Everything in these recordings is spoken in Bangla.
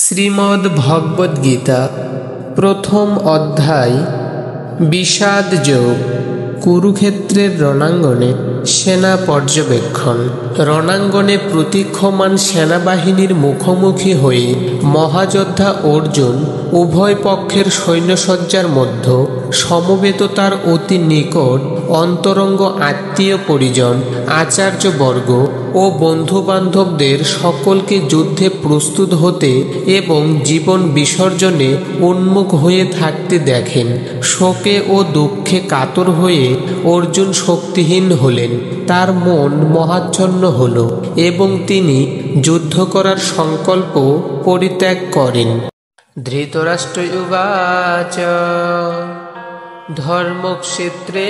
শ্রীমদ্ ভগবদ গীতা প্রথম অধ্যায় বিষাদ যোগ। কুরুক্ষেত্রের রণাঙ্গনে সেনা পর্যবেক্ষণ। রণাঙ্গনে প্রতীক্ষমান সেনাবাহিনীর মুখোমুখি হয়ে মহাযোদ্ধা অর্জুন উভয় পক্ষের সৈন্যসজ্জার মধ্যে সমবেত তার অতি নিকট অন্তরঙ্গ আত্মীয় পরিজন আচার্যবর্গ ও বন্ধুবান্ধবদের সকলকে যুদ্ধে প্রস্তুত হতে এবং জীবন বিসর্জনে উন্মুখ হয়ে থাকতে দেখেন। শোকে ও দুঃখে কাতর হয়ে অর্জুন শক্তিহীন হলেন। তার মন মহাচ্ছন্ন হল এবং তিনি যুদ্ধ করার সংকল্প পরিত্যাগ করেন। ধৃতরাষ্ট্র উবাচ ধর্মক্ষেত্রে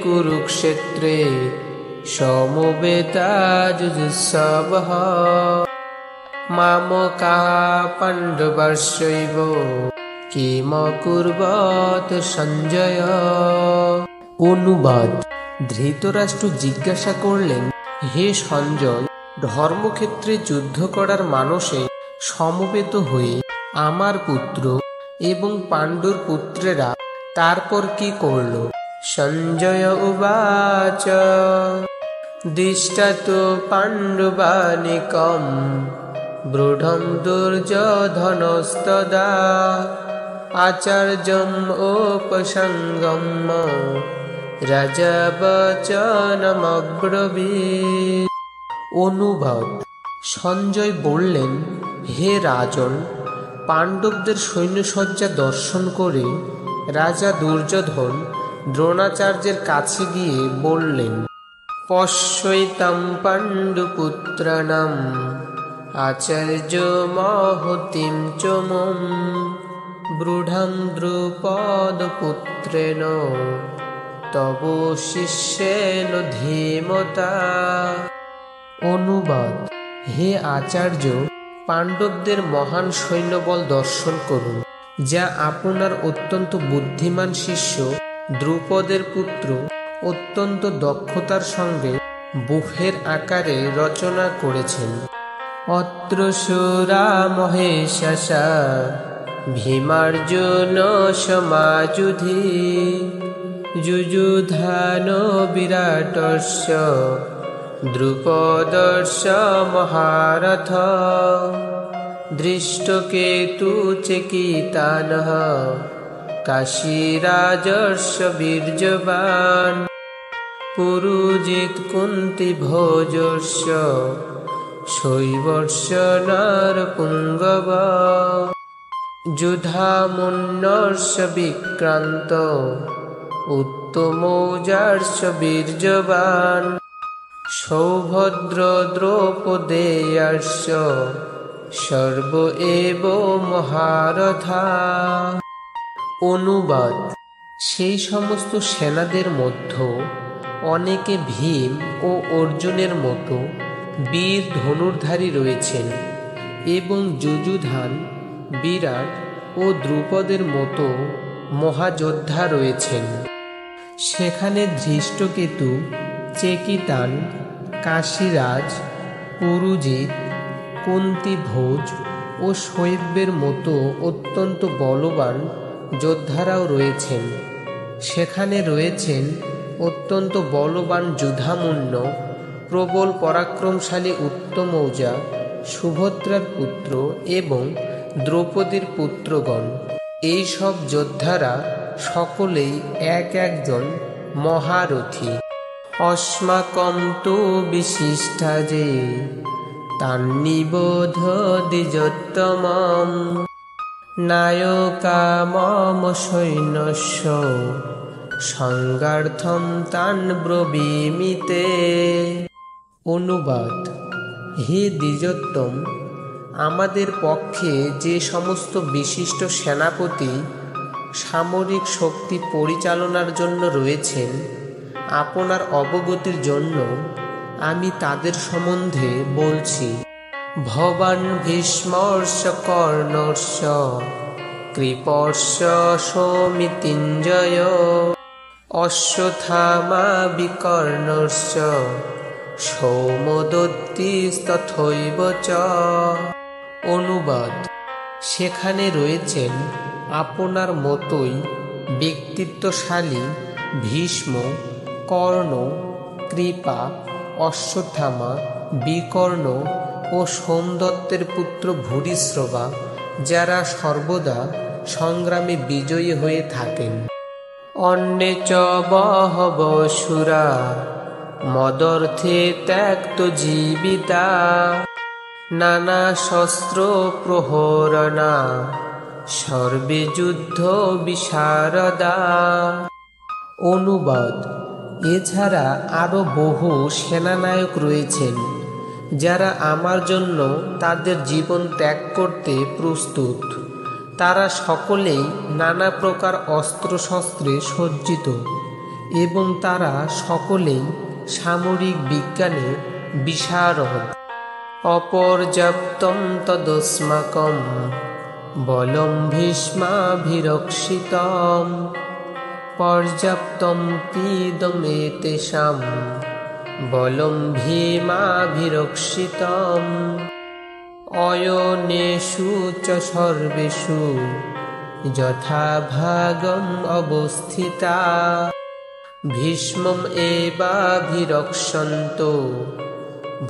কুরুক্ষেত্রে সমবেতা যুযুৎসবঃ মামকাঃ পাণ্ডবাশ্চৈব কিম কুর্বত সঞ্জয়। অনুবাদ: ধৃতরাষ্ট্র জিজ্ঞাসা করলেন, হে সঞ্জয়, ধর্মক্ষেত্রে যুদ্ধ করার মানসে সমবেত হয়ে আমার পুত্র এবং পাণ্ডুর পুত্রেরা তারপর কি করল? সঞ্জয় উবাচ দৃষ্টাতো পাণ্ডবানিকম বৃঢ়ং দুর্যোধনস্তদা আচার্যম উপসঙ্গম্য রাজা বচনমব্রবীৎ। অনুবাদ: সঞ্জয় বললেন, হে রাজন, পাণ্ডবদের সৈন্যসজ্জা দর্শন করে রাজা দুর্যোধন দ্রোণাচার্যের কাছে গিয়ে বললেন, পশ্যৈতাম পাণ্ডুপুত্রাণাম আচার্য মহতিম চ মম বৃঢ়ং দ্রুপদপুত্রেণ তব শিষ্যেন ধীমতা। অনুবাদ: হে আচার্য, পাণ্ডবদের মহান সৈন্যবল দর্শন করুন, যা আপনার অত্যন্ত বুদ্ধিমান শিষ্য দ্রুপদের পুত্র অত্যন্ত দক্ষতার সঙ্গে ব্যূহের আকারে রচনা করেছেন। অত্র সুরা মহেশাসা ভীমার্জুন সমাযুধি যুযুধান বিরাটস্য দ্রুপদস্য মহারথ দৃষ্টকেতু চেকিতানঃ কাশীরাজস্য বীর্যবান পুরুজিৎ কুন্তি ভোজস্য শৈবর্ষ নরপুঙ্গব যুধামুন্নস্য বিক্রান্ত উত্তমৌজাস্য বীর্যবান সৌভদ্র দ্রৌপদেয়াস্য সর্ব এব মহারথা। অনুবাদ: সেই সমস্ত সেনাদের মধ্যে অনেকে ভীম ও অর্জুনের মতো বীর ধনুর্ধারী রয়েছেন এবং যুযুধান, বিরাট ও দ্রুপদের মতো মহাযোদ্ধা রয়েছেন। সেখানে ধৃষ্টকেতু, চেকিতান, কাশীরাজ, পুরুজিৎ, কুন্তিভোজ ও শৈব্যের মতো অত্যন্ত বলবান যোদ্ধারাও রয়েছেন। সেখানে রয়েছেন অত্যন্ত বলবান যুধামুন্ন, প্রবল পরাক্রমশালী উত্তমৌজা, সুভদ্রার পুত্র এবং দ্রৌপদীর পুত্রগণ। এই সব যোদ্ধারা সকলেই এক একজন মহারথী। অস্মাকং তু বিশিষ্টা যে তান্নিবোধ দ্বিজোত্তমম নায়কা মম সৈন্যস্য সংগার্থম তান ব্রবীমি তে। অনুবাদ: হে দ্বিজোত্তম, আমাদের পক্ষে যে সমস্ত বিশিষ্ট সেনাপতি সামরিক শক্তি পরিচালনার জন্য রয়েছেন, আপনার অবগতির জন্য আমি তাদের সম্বন্ধে বলছি। ভবান ভীষ্মস্য কর্ণস্য কৃপস্য সৌমিত্রিঞ্জয় অশ্বত্থামা বিকর্ণস্য সৌমদত্তিস্তথৈব চ। অনুবাদ: সেখানে রয়েছেন আপনার মতোই ব্যক্তিত্বশালী ভীষ্ম, কর্ণ, কৃপা, অশ্বত্থামা, বিকর্ণ ও সোমদত্তের পুত্র ভূরিশ্রবা, যারা সর্বদা সংগ্রামে বিজয়ী হয়ে থাকেন। অন্যে চ বহব সুরা মদর্থে ত্যক্ত জীবিতা, নানা শস্ত্র প্রহরণা সর্বে যুদ্ধ বিশারদা। অনুবাদ: এছাড়া আরও বহু সেনানায়ক রয়েছেন যারা আমার জন্য তাদের জীবন ত্যাগ করতে প্রস্তুত। তারা সকলেই নানা প্রকার অস্ত্রশস্ত্রে সজ্জিত এবং তারা সকলেই সামরিক বিজ্ঞানে বিশারদ। অপর্যাপ্তম তদস্মাকম বলম ভীষ্মাভিরক্ষিতম, পর্যাপ্তম কিদমেতেষাম বলম ভীমাভিরক্ষিতম। অয়নেষু চ সর্বেষু যথাভাগম অবস্থিতা, ভীষ্মম এবাভিরক্ষন্তো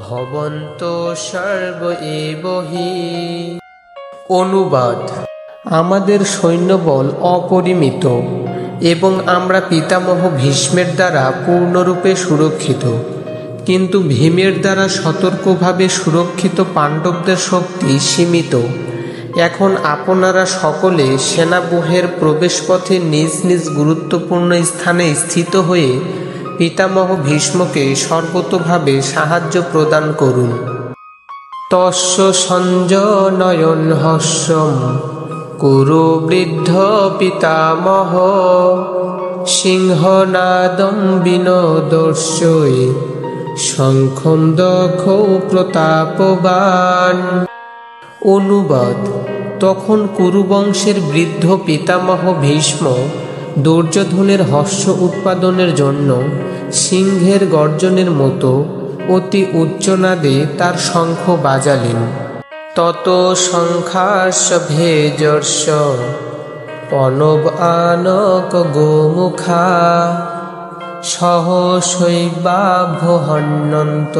ভবন্তো সর্ব এব হি। অনুবাদ: আমাদের সৈন্যবল অপরিমিত এবং আমরা পিতামহ ভীষ্মের দ্বারা পূর্ণরূপে সুরক্ষিত, কিন্তু ভীমের দ্বারা সতর্কভাবে সুরক্ষিত পাণ্ডবদের শক্তি সীমিত। এখন আপনারা সকলে সেনাব্যূহের প্রবেশপথে নিজ নিজ গুরুত্বপূর্ণ স্থানে স্থিত হয়ে পিতামহ ভীষ্মকে সর্বতোভাবে সাহায্য প্রদান করুন। তস্য সঞ্জনয়ন হর্ষম কুরু বৃদ্ধ পিতামহ, সিংহনাদম বিনোদর্শয় শঙ্খম দখৌ প্রতাপবান। অনুবাদ: তখন কুরুবংশের বৃদ্ধ পিতামহ ভীষ্ম দুর্যোধনের হর্ষ উৎপাদনের জন্য সিংহের গর্জনের মতো অতি উচ্চনাদে তার শঙ্খ বাজালেন। তত শঙ্খাস্য ভেজর্ষ পনব আনক গোমুখা, সহসৈবাভ্যহন্যন্ত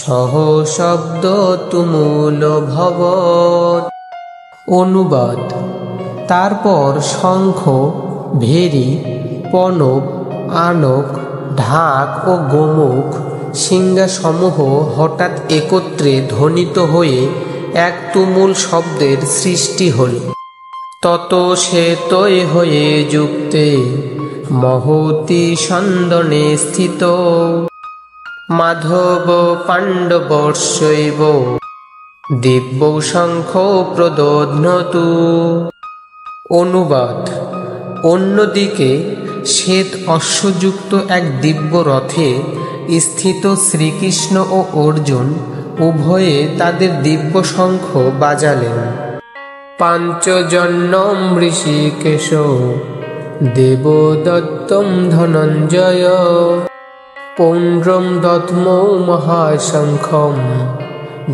সহ শব্দ তুমুল ভবৎ। অনুবাদ: তারপর শঙ্খ, ভেরী, পনব, আনক, ঢাক ও গোমুখ সিংহাসমূহ হঠাৎ একত্রে ধ্বনিত হয়ে এক তুমুল শব্দের সৃষ্টি হল। তত শ্বেতৈ হয়ে যুক্তে মহতি সন্দনে স্থিত, মাধব পাণ্ডবর্ষৈব দিব্য শঙ্খ প্রদধ্নতু। অনুবাদ: অন্যদিকে শ্বেত অশ্বযুক্ত এক দিব্য রথে স্থিত শ্রীকৃষ্ণ ও অর্জুন উভয়ে তাদের দিব্য শঙ্খ বাজালেন। পাঞ্চজন্যম ঋষিকেশ দেবদত্তম ধনঞ্জয়, পৌণ্ড্রম দধ্মৌ মহাশঙ্খম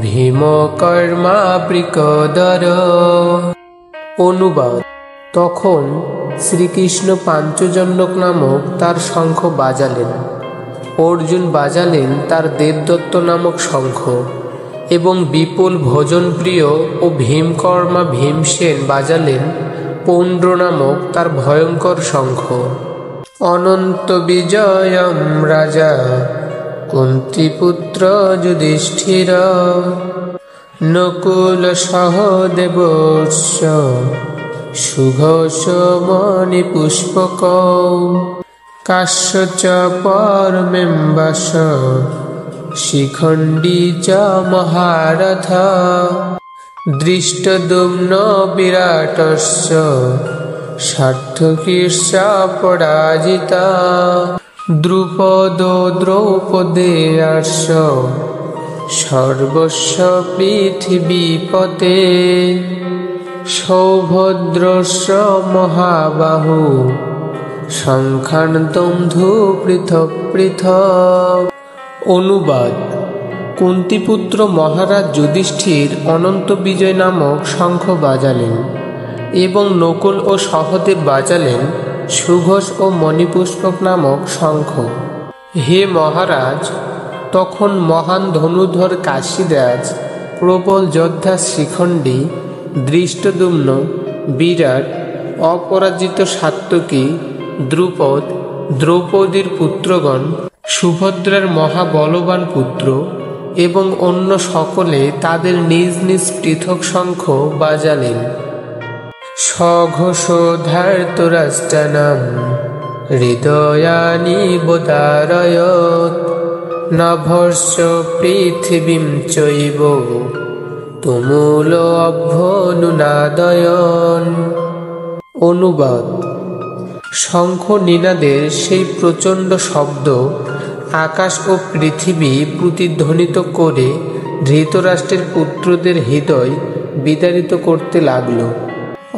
ভীমকর্মাবৃকোদর। অনুবাদ: তখন শ্রীকৃষ্ণ পাঞ্চজন্যক নামক তার শঙ্খ বাজালেন, অর্জুন বাজালেন তার দেবদত্ত নামক শঙ্খ এবং বিপুল ভোজনপ্রিয় ও ভীমকর্মা ভীমসেন বাজালেন পৌণ্ড্র নামক তার ভয়ঙ্কর শঙ্খ। অনন্ত বিজয়ম রাজা কুন্তিপুত্র যুধিষ্ঠির, নকুল সহদেবস্য সুঘোষ মণিপুষ্পকৌ, কাশ্য চ পরমেম্বাস শিখণ্ডী চ মহারথ, দৃষ্টদ্যুম্ন বিরাটস্য সার্থকীর্ষ পরাজিতা, দ্রুপদ দ্রৌপদেয়ার্ষ সর্বস্ব পৃথিবীপতে, সৌভদ্রস্য মহাবাহু শঙ্খান্তম ধূ পৃথক পৃথক। অনুবাদ: কুন্তিপুত্র মহারাজ যুধিষ্ঠির অনন্ত বিজয় নামক শঙ্খ বাজালেন এবং নকুল ও সহদেব বাজালেন সুঘোষ ও মণিপুষ্পক নামক শঙ্খ। হে মহারাজ, তখন মহান ধনুধর কাশীরাজ, প্রবল যোদ্ধা শিখণ্ডী, দৃষ্টদ্যুম্ন, বিরাট, অপরাজিত সাত্যকী, দ্রুপদ, দ্রৌপদীর পুত্রগণ, সুভদ্রার মহাবলবান পুত্র এবং অন্য সকলে তাদের নিজ নিজ পৃথক শঙ্খ বাজালেন। সঘোষোধার্তরাষ্ট্রাণাং হৃদয়ানি বোধারয়ৎ নভস্য পৃথিবীম চৈব তুমুল অভ্যনুনাদয়ন। অনুবাদ: শঙ্খ নিনাদের সেই প্রচণ্ড শব্দ আকাশ ও পৃথিবী প্রতিধ্বনিত করে ধৃতরাষ্ট্রের পুত্রদের হৃদয় বিদারিত করতে লাগল।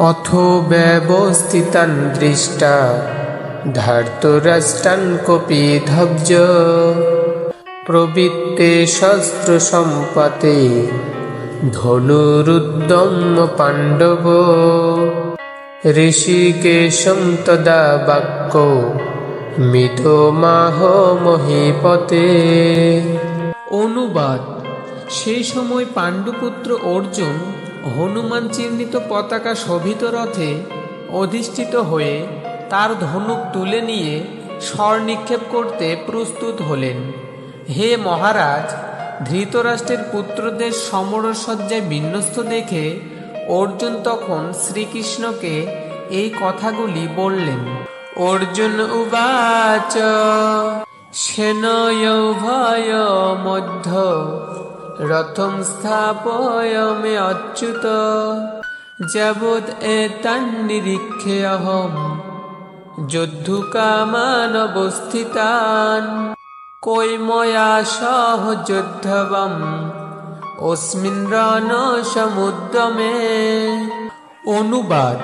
অথ ব্যবস্থিতান দৃষ্টা ধার্তরাষ্ট্রান কপি ধব্জ প্রবৃত্তে শস্ত্র সম্পাতে ধনুরুদ্যম পাণ্ডব ঋষিকেশং তদা বাক্য মিতমাহ মহীপতে। অনুবাদ: সেই সময় পাণ্ডুপুত্র অর্জুন হনুমান চিহ্নিত পতাকা শোভিত রথে অধিষ্ঠিত হয়ে তার ধনুক তুলে নিয়ে স্বর নিক্ষেপ করতে প্রস্তুত হলেন। হে মহারাজ, ধৃতরাষ্ট্রের পুত্রদের সমরসজ্জায় বিন্যস্ত দেখে অর্জুন তখন শ্রীকৃষ্ণকে এই কথাগুলি বললেন। অর্জুন উবাচ সেনয়োভয় মধ্য রথম স্থাপয় মে অচ্যুত যাবৎ এতান নিরীক্ষে অহম যোদ্ধুকামান অবস্থিতান কৈময়া সহ যোদ্ধবম অস্মিন রণ সমুদ্রমে। অনুবাদ: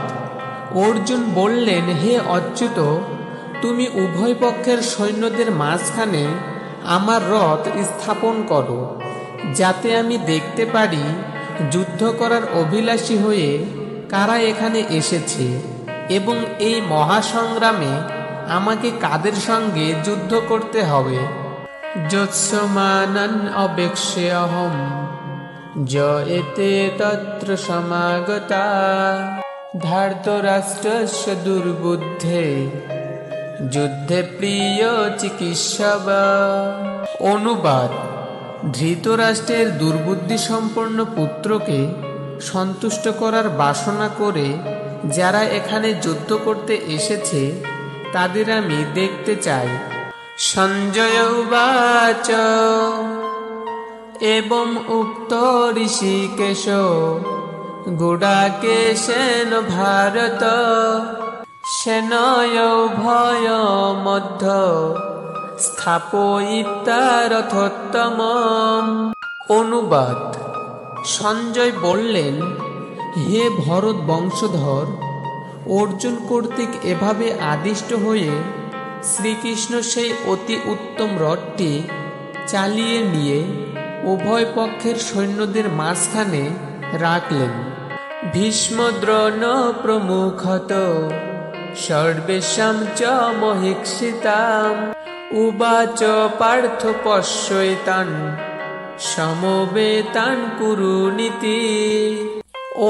অর্জুন বললেন, হে অচ্যুত, তুমি উভয় পক্ষের সৈন্যদের মাঝখানে আমার রথ স্থাপন করো, যাতে আমি দেখতে পারি যুদ্ধ করার অভিলাষী হয়ে কারা এখানে এসেছে এবং এই মহাসংগ্রামে আমাকে কাদের সঙ্গে যুদ্ধ করতে হবে। যৎসমানান অবেক্ষ্যহম জয়েতে তত্র সমাগতা ধার্তরাষ্ট্রস্য দুর্বুদ্ধে যুদ্ধে প্রিয় চিকিৎসব। অনুবাদ: ধৃতরাষ্ট্রের দুর্বুদ্ধি সম্পন্ন পুত্রকে সন্তুষ্ট করার বাসনা করে যারা এখানে যুদ্ধ করতে এসেছে তাদের আমি দেখতে চাই। সঞ্জয় উবাচ এবং উক্ত ঋষিকেশ গুডাকেশেন ভারত সেনয়োভয় মধ্য স্থাপয়িতা রথোত্তমম। অনুবাদ: সঞ্জয় বললেন, হে ভরত বংশধর, অর্জুন কর্তৃক এভাবে আদিষ্ট হয়ে শ্রীকৃষ্ণ সেই অতি উত্তম রথটি চালিয়ে নিয়ে উভয় পক্ষের সৈন্যদের মাঝখানে রাখলেন। ভীষ্ম দ্রোণ প্রমুখত সর্বেষাং চ মহীক্ষিতাম উবাচ পার্থ পশ্যেতান সমবেতান কুরুনীতি।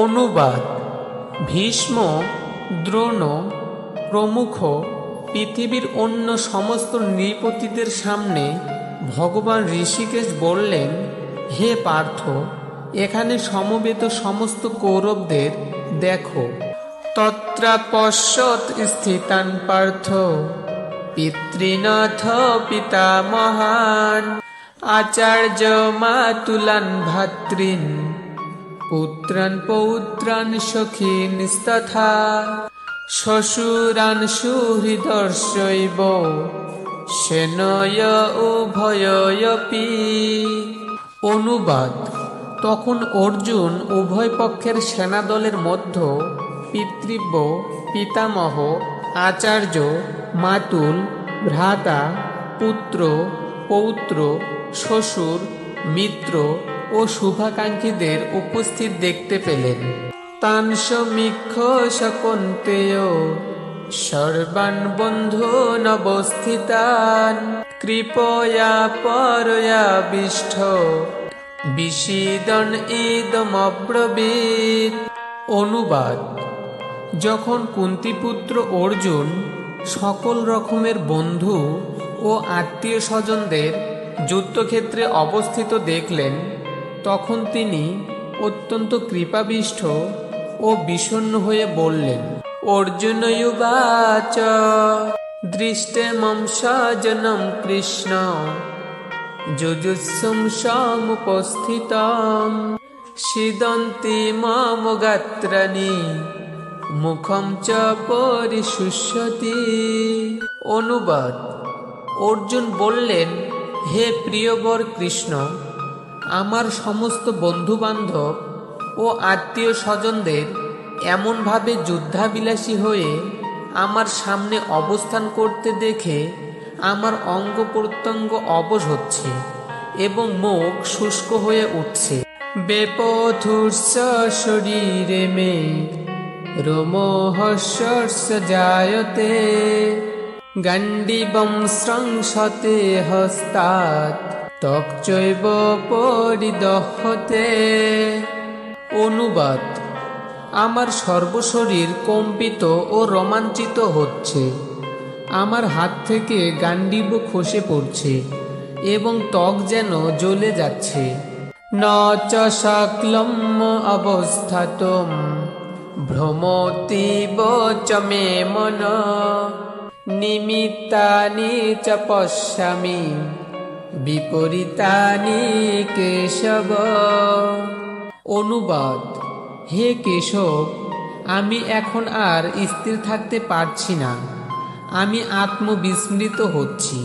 অনুবাদ: ভীষ্ম, দ্রোণ প্রমুখ পৃথিবীর অন্য সমস্ত নৃপতিদের সামনে ভগবান ঋষিকেশ বললেন, হে পার্থ, এখানে সমবেত সমস্ত কৌরবদের দেখো। তত্র পশ্যত স্থিতান পার্থ পিতৃনাথ পিতামহান আচার্য মাতুলান ভাতৃন পুত্রান পৌত্রান সখীনস্তথা শ্বশুরান সুহৃদর্ষৈব সেনয় উভয়পি। অনুবাদ: তখন অর্জুন উভয় পক্ষের সেনাদলের মধ্যে পিতৃব্য, পিতামহ, আচার্য, মাতুল, ভ্রাতা, পুত্র, পৌত্র, শ্বশুর মিত্র ও শুভাকাঙ্ক্ষীদের উপস্থিত দেখতে পেলেন। তান সমীক্ষ সকন্তেয় সর্বান বন্ধূন অবস্থিতান কৃপয়া পরয়া বিষ্ঠ বিষিদন ইদমব্রবীত। অনুবাদ: যখন কুন্তিপুত্র অর্জুন সকল রকমের বন্ধু ও আত্মীয় স্বজনদের যুদ্ধক্ষেত্রে অবস্থিত দেখলেন, তখন তিনি অত্যন্ত কৃপাবিষ্ট ও বিষণ্ণ হয়ে বললেন, অর্জুনয়ুবাচ দৃষ্টেমং স্বজনং কৃষ্ণ যুজুৎসুং সমুপস্থিতং সিদন্তি মম গাত্রাণি মুখম চ পরিশুষ্যতি। অনুবাদ: অর্জুন বললেন, হে প্রিয়বর কৃষ্ণ, আমার সমস্ত বন্ধুবান্ধব ও আত্মীয় স্বজনদের এমনভাবে যুদ্ধাবিলাসী হয়ে আমার সামনে অবস্থান করতে দেখে আমার অঙ্গ প্রত্যঙ্গ অবশ হচ্ছে এবং মুখ শুষ্ক হয়ে উঠছে। বেপথুর্ষ শরীরে মে রোমহর্ষর্ষ জায়তে গাণ্ডীবং স্রংসতে হস্তাৎ ত্বকচৈব পরিদহ্যতে। অনুবাদ: আমার সর্বশরীর কম্পিত ও রোমাঞ্চিত হচ্ছে, আমার হাত থেকে গাণ্ডীব খসে পড়ছে এবং ত্বক যেন জ্বলে যাচ্ছে। ন চ শক্লম অবস্থাতুম ভ্রমতীব চ মে মন নিমিত্তানি চ পশ্যামি বিপরীতানি কেশব। অনুবাদ: হে কেশব, আমি এখন আর স্থির থাকতে পারছি না, আমি আত্মবিস্মৃত হচ্ছি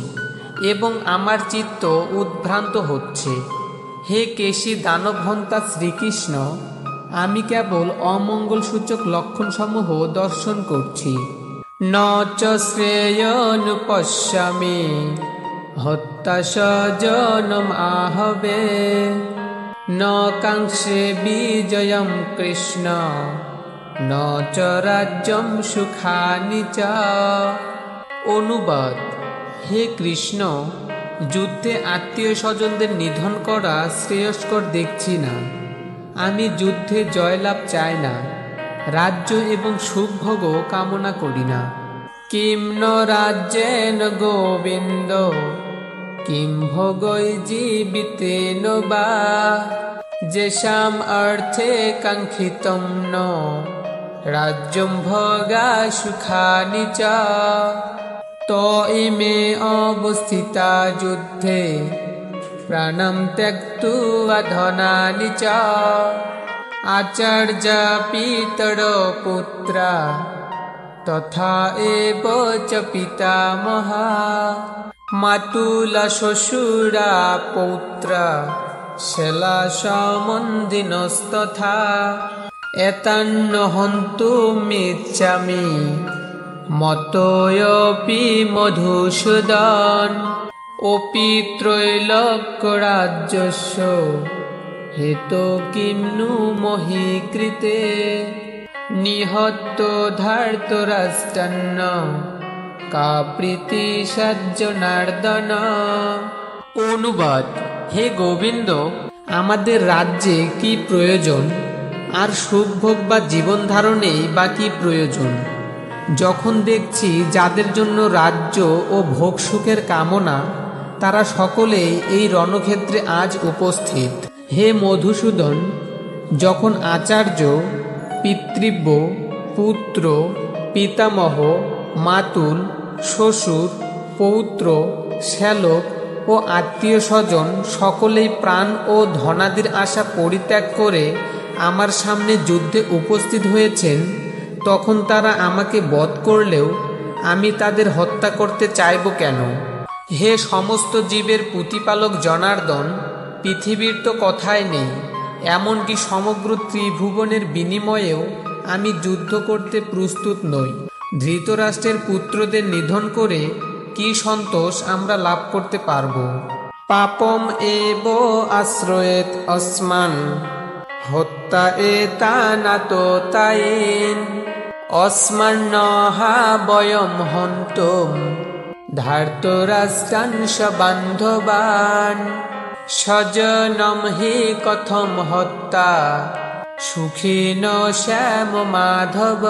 এবং আমার চিত্ত উদ্ভ্রান্ত হচ্ছে। হে কেশী দানবহন্তা শ্রীকৃষ্ণ, আমি কেবল অমঙ্গলসূচক লক্ষণসমূহ দর্শন করছি। ন চ শ্রেয়োনুপশ্যামি হত্যা স্বজনম আহবে ন কাঙ্ক্ষে বিজয়ম কৃষ্ণ ন চ রাজ্যম সুখানি চ। অনুবাদ: হে কৃষ্ণ, যুদ্ধে আত্মীয় স্বজনদের নিধন করা শ্রেয়স্কর দেখছি না। আমি যুদ্ধে জয়লাভ চাই না, রাজ্য এবং সুখভোগও কামনা করি না। কিম ন রাজ্যেন গোবিন্দ কিম ভোগৈ জীবিতেন বা যেষাম অর্থে কাঙ্ক্ষিতম ন রাজ্যম ভোগা সুখানি চ। তো ইমে অবস্থিতা যুদ্ধে প্রাণম ত্যক্ত্বা ধনানি চ আচার্যা পিতর পুত্রা তথা এব চ পিতামহা মাতুলা শ্বশুরা পৌত্রা শেলা সম্বন্ধিনস্তথা এতান্ন হন্তুমিচ্ছামি মতোऽপি মধুসূদন অপি ত্রৈলোক্যরাজ্যস্য হেতো কিম নু মহি কৃতে নিহত্য ধার্তরাষ্ট্রান্ন কা প্রীতি সজ্জনার্দন। অনুবাদ: হে গোবিন্দ, আমাদের রাজ্যে কি প্রয়োজন, আর সুখভোগ বা জীবন ধারণেই বা কি প্রয়োজন, যখন দেখছি যাদের জন্য রাজ্য ও ভোগ সুখের কামনা তারা সকলেই এই রণক্ষেত্রে আজ উপস্থিত। হে মধুসূদন, যখন আচার্য, পিতৃব্য, পুত্র, পিতামহ, মাতুল, শ্বশুর, পৌত্র, শ্যালক ও আত্মীয় স্বজন সকলেই প্রাণ ও ধনাদির আশা পরিত্যাগ করে আমার সামনে যুদ্ধে উপস্থিত হয়েছেন, তখন তারা আমাকে বধ করলেও আমি তাদের হত্যা করতে চাইব কেন? হে সমস্ত জীবের প্রতিপালক জনার্দন, পৃথিবীর তো কথাই নেই, এমনকি সমগ্র ত্রিভুবনের বিনিময়েও আমি যুদ্ধ করতে প্রস্তুত নই। ধৃতরাষ্ট্রের পুত্রদের নিধন করে কি সন্তোষ আমরা লাভ করতে পারব? পাপম এব আশ্রয়েত অস্মান হত্যা এতানাতোতায়েন অস্মান্নহা বয়ম হন্তুম ধার্তরাষ্ট্রাংশ বান্ধবান স্বজনম হি কথম হত্যা সুখীন শ্যাম মাধব।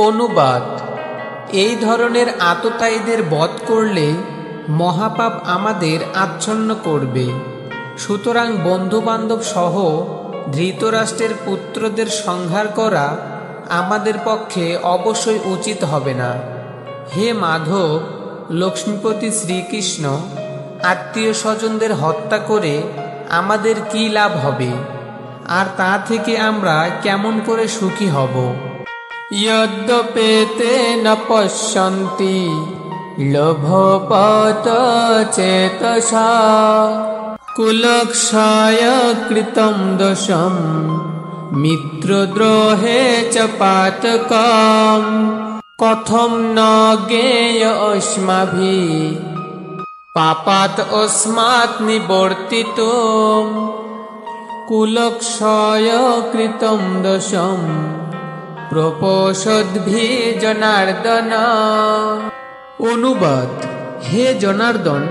অনুবাদ: এই ধরনের আততায়ীদের বধ করলে মহাপাপ আমাদের আচ্ছন্ন করবে, সুতরাং বন্ধু বান্ধব সহ ধৃতরাষ্ট্রের পুত্রদের সংহার করা আমাদের পক্ষে অবশ্যই উচিত হবে না। হে মাধব, লক্ষ্মীপতি শ্রীকৃষ্ণ, আত্মীয় স্বজনদের হত্যা করে আমাদের কি লাভ হবে, আর তা থেকে আমরা কেমন করে সুখী হব? যদ্যপেতে ন পশ্যন্তি লোভপত চেতসা কুলক্ষয় কৃতম দোষম মিত্রদ্রোহে চ পাতকম কথম ন জ্ঞেয় অস্মাভিঃ পাপাৎ অস্মাৎ নিবর্তিতুম কুলক্ষয় কৃতম দোষম প্রপোষদ্ভিঃ জনার্দন। অনুবাদ: হে জনার্দন,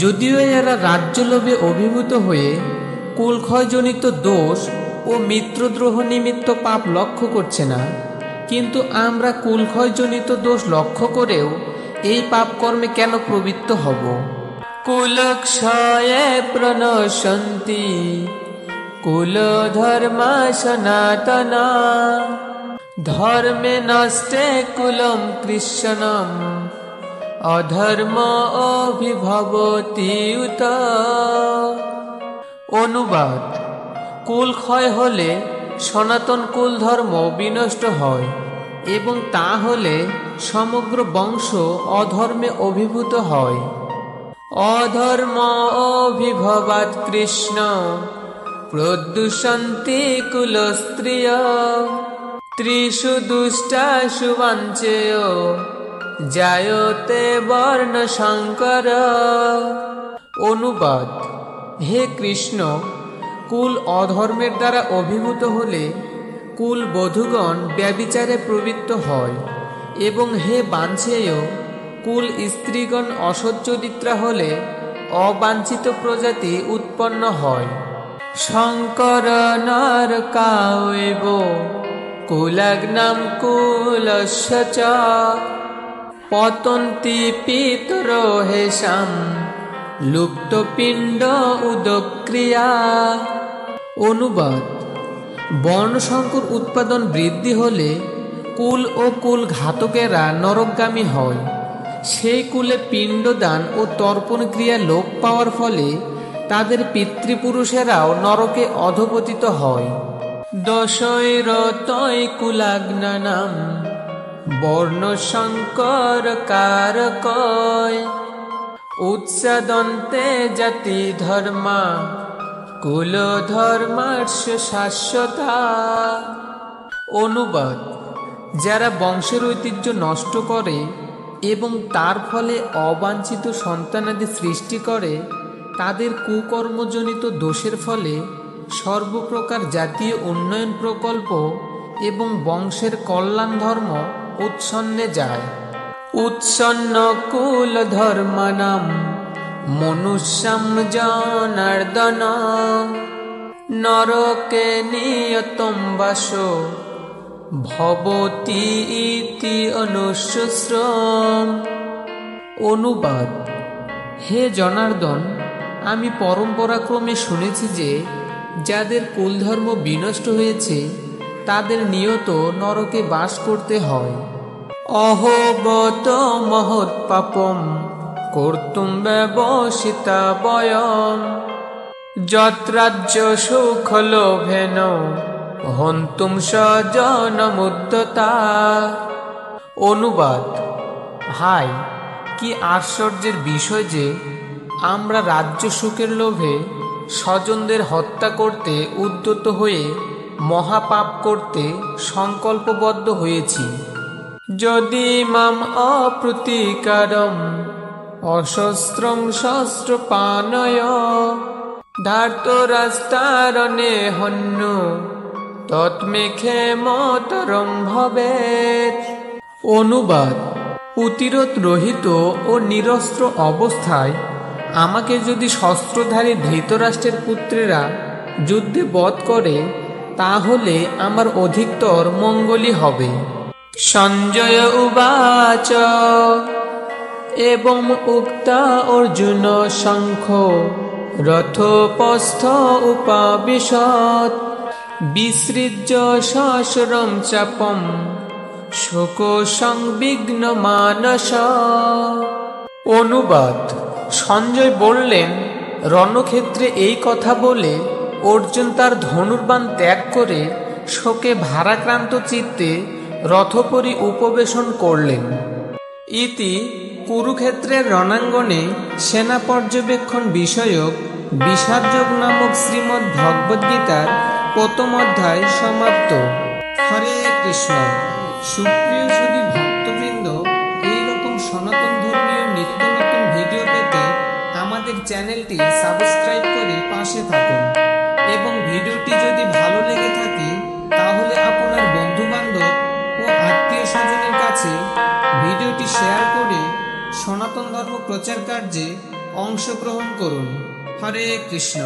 যদিও এরা রাজ্যলোভে অভিভূত হয়ে কুলক্ষয়জনিত দোষ ও মিত্রদ্রোহ নিমিত্ত পাপ লক্ষ্য করছে না, কিন্তু আমরা কুলক্ষয়জনিত দোষ লক্ষ্য করেও এই পাপ কর্মে কেন প্রবৃত্ত হব? কুলক্ষয়ে প্রণশন্তি কুলধর্মা সনাতনা ধর্মে নষ্টে কুলম কৃষ্ণম অধর্ম অভিভবতি উত। অনুবাদ: কুল ক্ষয় হলে সনাতন কুল ধর্ম বিনষ্ট হয়, এবং তা হলে সমগ্র বংশ অধর্মে অভিভূত হয়। অধর্ম অভিভবাৎ কৃষ্ণ প্রদূষন্তি কুলস্ত্রিয় ত্রিষু দুষ্টাসু বাঞ্চেয় জায়তে বর্ণ সংকর। অনুবাদ: হে কৃষ্ণ, কুল অধর্মের দ্বারা অভিভূত হলে কুল বধূগণ ব্যভিচারে প্রবৃত্ত হয়, এবং হে বাঞ্ছেয়, কুল স্ত্রীগণ অসচ্চরিত্রা হলে অবাঞ্ছিত প্রজাতি উৎপন্ন হয়। শঙ্কর নরকায়ৈব কুলগ্নম কুলস্য চ পতন্তি পিতরো হেষাম লুপ্তপিণ্ড উদক্রিয়া। অনুবাদ: বর্ণসংকর উৎপাদন বৃদ্ধি হলে কুল ও কুল ঘাতকেরা নরকগামী হয়। সেই কুলে পিণ্ডদান ও তর্পণ ক্রিয়া লোপ পাওয়ার ফলে তাদের পিতৃপুরুষেরাও নরকে অধপতিত হয়। দশৈরতৈ কুলাগ্নানাম বর্ণসংকর কারকয় উৎসাদন্তে জাতি ধর্মা কুল ধর্মার্শ শাশ্বতা। অনুবাদ: যারা বংশের ঐতিহ্য নষ্ট করে এবং তার ফলে অবাঞ্ছিত সন্তানাদি সৃষ্টি করে, তাদের কুকর্মজনিত দোষের ফলে সর্বপ্রকার জাতীয় উন্নয়ন প্রকল্প এবং বংশের কল্যাণ ধর্ম উৎসন্নে যায়। উৎসন্ন কুল ধর্মানাম মনুষ্যম জনার্দন নরকে নিয়তম বাসো ভবতি ইতি অনুশ্রম। অনুবাদ: হে জনার্দন, আমি পরম্পরাক্রমে শুনেছি যে যাদের কুলধর্ম বিনষ্ট হয়েছে তাদের নিয়ত নরকে বাস করতে হয়। অহোগত মহৎ পাপম কর্তুম ব্যবসিতা বয়ম যত্রাজ্য সুখ লোভেন হন্তুম স্বজনমুদ্যতা। অনুবাদ: হাই, কি আশ্চর্যের বিষয় যে আমরা রাজ্য সুখের লোভে স্বজনদের হত্যা করতে উদ্যত হয়ে মহাপাপ করতে সংকল্পবদ্ধ হয়েছি। যদি মাম অপ্রতিকারম অশস্ত্রং শস্ত্রপাণয় ধার্তরাষ্ট্রারণে হন্য তৎমে ক্ষেমতরং ভবেৎ। অনুবাদ: প্রতিরোধ রহিত ও নিরস্ত্র অবস্থায় আমাকে যদি শস্ত্রধারী ধৃতরাষ্ট্রের পুত্রেরা যুদ্ধে বধ করে তাহলে আমার অধিকতর মঙ্গলই হবে। সঞ্জয় উবাচ এবং উক্তা অর্জুন শঙ্খ রথোপস্থ উপাবিশৎ বিসৃজ্য সশরম চাপম শোক সংবিঘ্ন মানস। অনুবাদ: সঞ্জয় বললেন, রণক্ষেত্রে এই কথা বলে অর্জুন তার ধনুর্বাণ ত্যাগ করে শোকে ভারাক্রান্ত চিত্তে রথোপরি উপবেশন করলেন। ইতি কুরুক্ষেত্রের রণাঙ্গনে সেনা পর্যবেক্ষণ বিষয়ক বিষাদযোগ নামক শ্রীমদ্ ভগবদ্গীতার প্রথম অধ্যায় সমাপ্ত। হরে কৃষ্ণ। সুপ্রিয় সুধী ভক্তবৃন্দ, এইরকম সনাতন ধর্মীয় নিত্য নতুন ভিডিও পেতে আমাদের চ্যানেলটি সাবস্ক্রাইব করে পাশে থাকুন এবং ভিডিওটি যদি ভালো লেগে থাকে তাহলে আপনার বন্ধু বান্ধব ও আত্মীয় স্বজনের কাছে ভিডিওটি শেয়ার করে সনাতন ধর্ম প্রচার কার্যে অংশগ্রহণ করুন। হরে কৃষ্ণ।